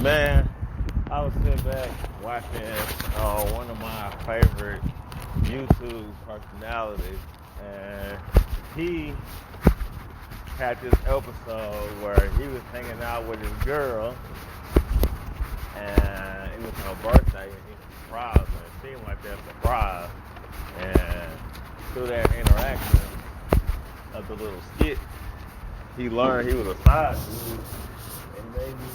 Man, I was sitting back watching one of my favorite YouTube personalities, and he had this episode where he was hanging out with his girl, and it was her birthday, and he surprised her. It seemed like that surprise, and through that interaction of the little skit, he learned he was a side dude, and made me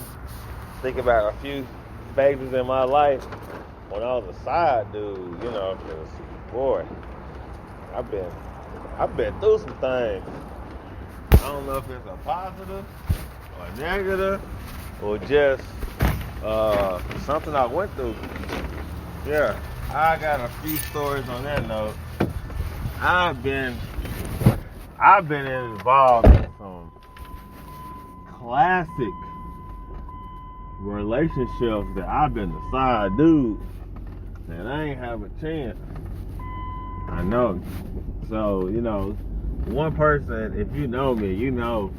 think about a few phases in my life when I was a side dude, you know, because, boy, I've been through some things. I don't know if it's a positive or negative or just something I went through. Yeah, I got a few stories on that note. I've been involved in some classic relationships that I've been the side dude, and I ain't have a chance. I know. So, you know, one person, if you know me, you know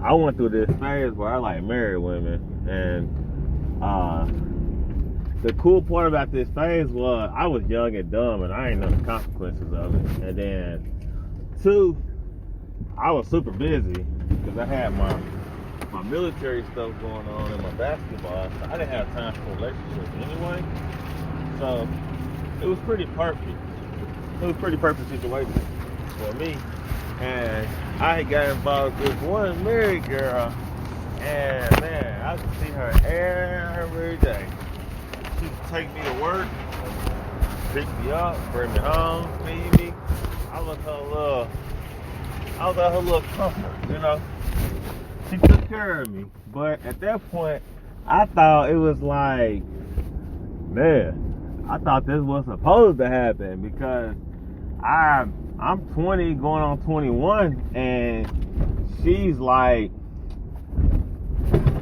I went through this phase where I like married women, and the cool part about this phase was I was young and dumb, and I ain't know the consequences of it. And then, two, I was super busy because I had my military stuff going on and my basketball, so I didn't have time for relationships anyway. So it was pretty perfect. It was a pretty perfect situation for me. And I had got involved with this one married girl, and man, I could see her every day. She would take me to work, pick me up, bring me home, feed me. I was her little comfort, you know. She took care of me, but at that point, I thought it was like, man, I thought this was supposed to happen because I'm 20 going on 21, and she's like,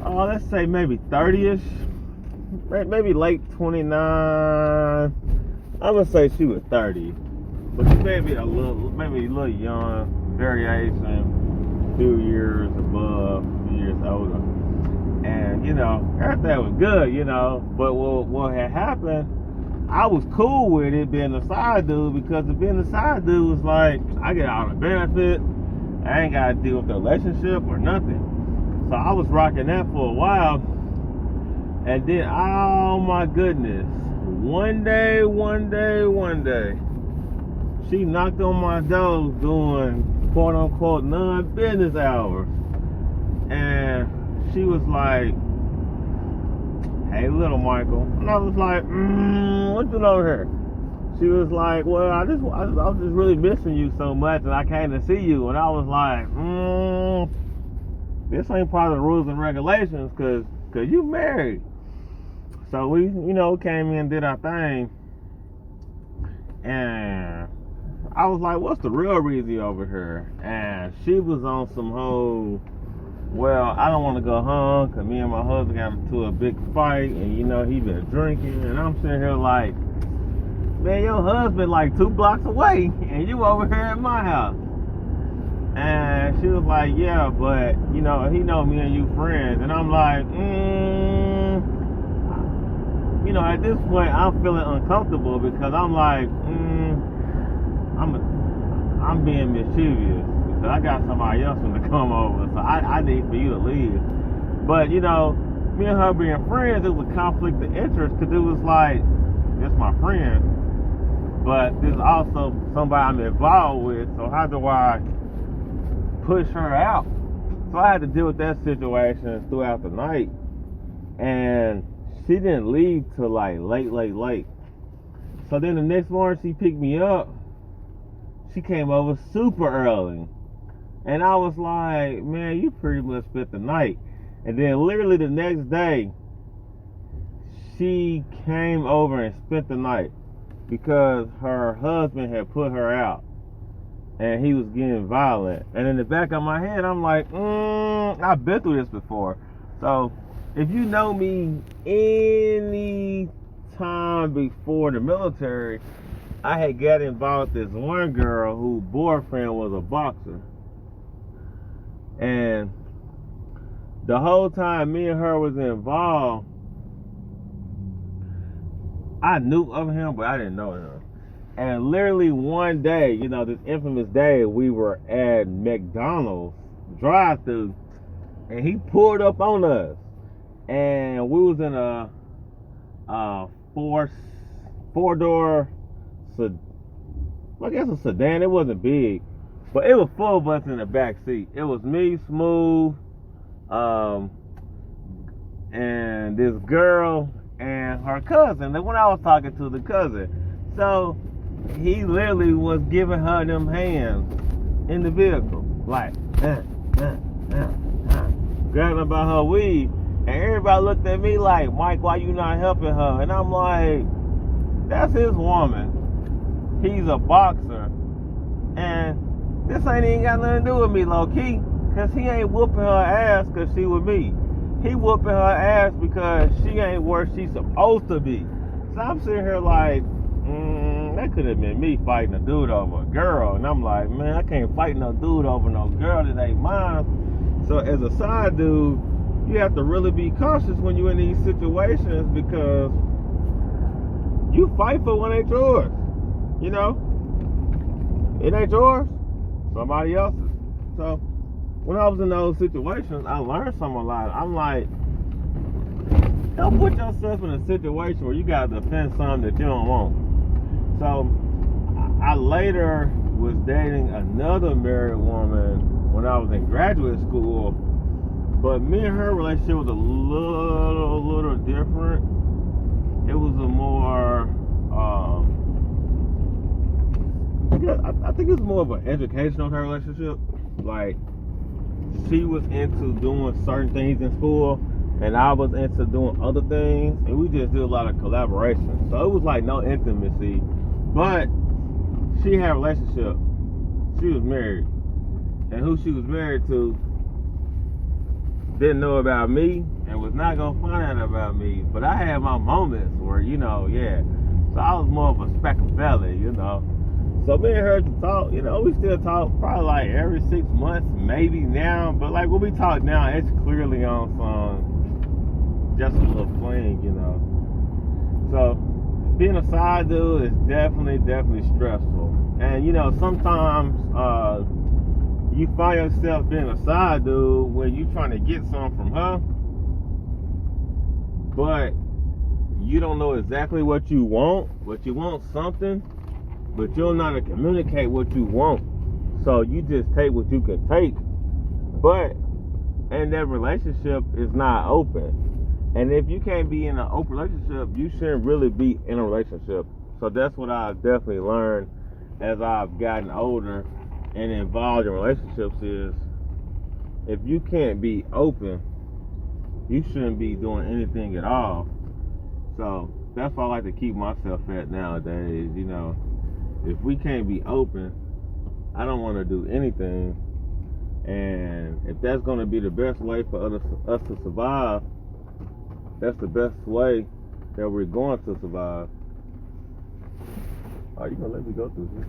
let's say maybe 30ish, maybe late 29. I'm gonna say she was 30, but she may be a little young, variation. Few years above, few years older, and you know everything was good, you know. But what had happened, I was cool with it being a side dude because being a side dude was like I get all the benefits, I ain't gotta deal with the relationship or nothing. So I was rocking that for a while, and then oh my goodness, one day, she knocked on my door doing quote unquote non-business hours, and she was like, "Hey, little Michael," and I was like, "What you over here?" She was like, "Well, I was just really missing you so much, and I came to see you." And I was like, "This ain't part of the rules and regulations, cause you married." So we, you know, came in and did our thing, and I was like, what's the real reason over here? And she was on some whole, well, I don't want to go home because me and my husband got into a big fight, and you know, he been drinking, and I'm sitting here like, man, your husband like 2 blocks away, and you over here at my house. And she was like, yeah, but, you know, he know me and you friends. And I'm like, you know, at this point, I'm feeling uncomfortable because I'm like, I'm being mischievous because I got somebody else to come over, so I need for you to leave. But you know, me and her being friends, it was a conflict of interest because it was like, it's my friend, but there's also somebody I'm involved with. So how do I push her out? So I had to deal with that situation throughout the night, and she didn't leave till like late. So then the next morning she picked me up. She came over super early. And I was like, man, you pretty much spent the night. And then literally the next day, she came over and spent the night because her husband had put her out. And he was getting violent. And in the back of my head, I'm like, I've been through this before. So if you know me any time before the military, I had got involved with this one girl whose boyfriend was a boxer. And the whole time me and her was involved, I knew of him, but I didn't know him. And literally one day, this infamous day, we were at McDonald's drive-thru, and he pulled up on us, and we was in a four-door, I guess a sedan. It wasn't big, but it was full of us in the back seat. It was me, Smooth, and this girl and her cousin. When I was talking to the cousin, so he literally was giving her them hands in the vehicle, like grabbing by her weed, and everybody looked at me like, Mike, why you not helping her? And I'm like, that's his woman. He's a boxer, and this ain't even got nothing to do with me, low key, cause he ain't whooping her ass cause she with me. He whooping her ass because she ain't where she's supposed to be. So I'm sitting here like, that could have been me fighting a dude over a girl. And I'm like, man, I can't fight no dude over no girl that ain't mine. So as a side dude, you have to really be cautious when you're in these situations, because you fight for what ain't yours. It ain't yours, somebody else's. So when I was in those situations, I learned something a lot. I'm like, don't put yourself in a situation where you got to defend something that you don't want. So I later was dating another married woman when I was in graduate school, but me and her relationship was a little different. It was a more, I think it's more of an educational type relationship. Like, she was into doing certain things in school, and I was into doing other things, and we just did a lot of collaboration. So it was like no intimacy, but she had a relationship. She was married, and who she was married to didn't know about me and was not gonna find out about me. But I had my moments where, yeah. So I was more of a Speckabelly, So me and her to talk, we still talk probably like every 6 months, maybe now. But like when we talk now, it's clearly on some just a little fling, So being a side dude is definitely stressful. And sometimes you find yourself being a side dude when you trying to get something from her, but you don't know exactly what you want, but you want something, but you don't know how to communicate what you want. So you just take what you can take. But and that relationship is not open. And if you can't be in an open relationship, you shouldn't really be in a relationship. So that's what I've definitely learned as I've gotten older and involved in relationships is, if you can't be open, you shouldn't be doing anything at all. So that's why I like to keep myself at nowadays. If we can't be open, I don't want to do anything. And if that's going to be the best way for us to survive, that's the best way that we're going to survive. Are you going to let me go through here?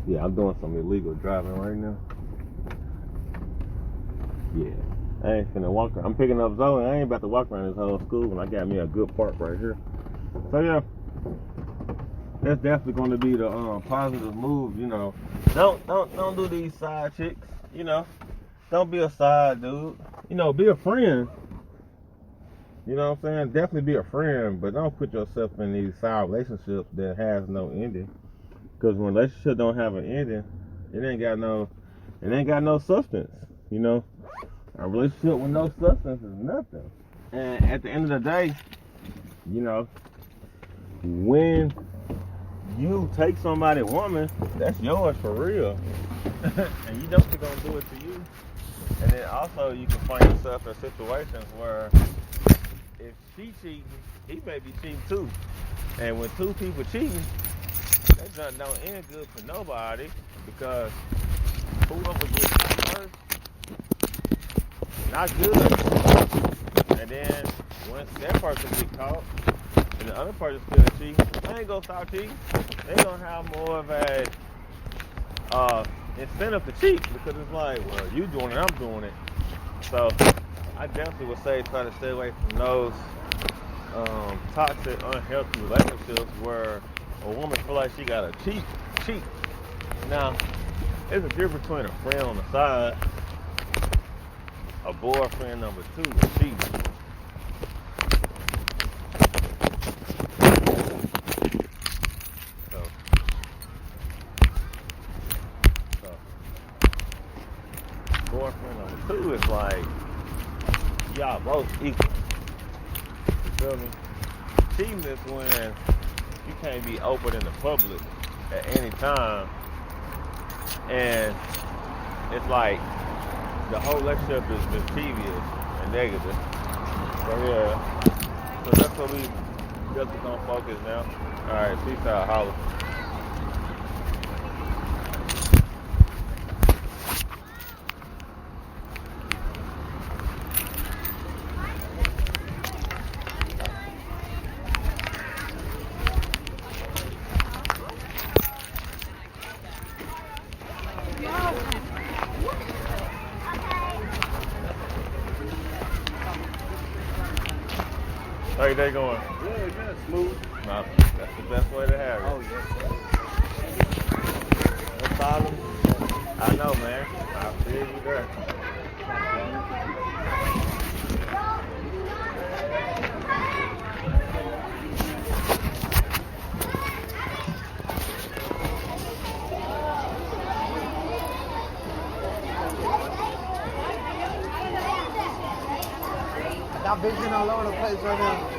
Yeah, I'm doing some illegal driving right now. Yeah, I ain't finna walk around. I'm picking up Zoe. I ain't about to walk around this whole school when I got me a good park right here. So yeah, that's definitely going to be the positive move. Don't do these side chicks. Don't be a side dude. Be a friend. You know what I'm saying? Definitely be a friend, but don't put yourself in these side relationships that has no ending. Because when a relationship don't have an ending, it ain't got no substance. A relationship with no substance is nothing. And at the end of the day, when you take somebody's woman, that's yours for real. And you know she's gonna do it to you. And then also you can find yourself in situations where if she cheating, he may be cheating too. And when two people cheating, that junk don't end good for nobody, because whoever gets caught first, not good. And then once that person gets caught and the other person still cheating, they ain't gonna stop cheating. They gonna have more of a incentive to cheat, because it's like, well, you doing it, I'm doing it. So I definitely would say try to stay away from those toxic, unhealthy relationships where a woman feel like she got to cheat. Now, there's a difference between a friend on the side, a boyfriend number two, and cheating. So, boyfriend number two is like y'all both equal. You feel me? Cheating is when you can't be open in the public at any time, and it's like the whole relationship is mischievous and negative. So yeah, so that's what we just gonna focus now. All right, peace out, holla. How your day going? Good, smooth. No, that's the best way to have it. Oh, yes, sir. No problem. I know, man. I feel you there. Got vision all over the place right now.